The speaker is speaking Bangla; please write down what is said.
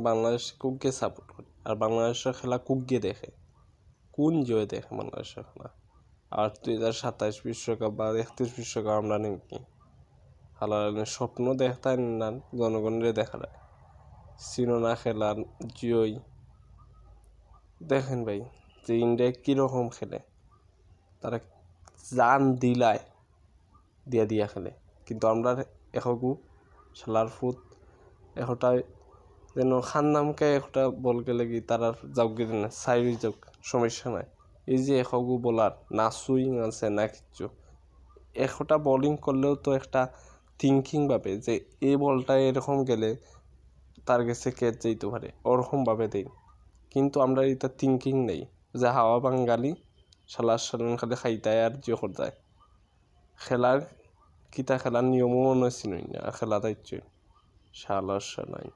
বাংলাদেশ কুককে সাপোর্ট করে, আর বাংলাদেশের খেলা কুককে দেখে, কোন জয় দেখে বাংলাদেশের খেলা। আর 2027 বিশ্বকাপ বা 31 বিশ্বকাপ আমরা নেই কি হালালের স্বপ্ন দেখতাম না, জনগণের দেখা যায় সিনোনা খেলার জয় দেখেন ভাই যে ইন্ডিয়া কীরকম খেলে, তারা জান দিলায় দিয়া খেলে, কিন্তু আমরা এখকু শালার ফুট এখটাই যেন খান্নামকে একটা বল গেলে কি তারা যাওক গেলে না সাইড যাওক সমস্যা নাই। এই যে এখকু বলার না সুইং আছে না কিচ্ছু, একটা বোলিং করলেও তো একটা থিঙ্কিং ভাবে যে এই বলটা এরকম গেলে তার কাছে ক্যাচ যেতে পারে, ওরকমভাবে দেই। কিন্তু আমরা এটা থিঙ্কিং নেই যে হাওয়া বাঙ্গালি শালার সালান খালি খাইতায় আর যে যায় খেলার কিতা খেলার নিয়মও মনে ছিল না, খেলা দায়িত্ব শালার সালাই।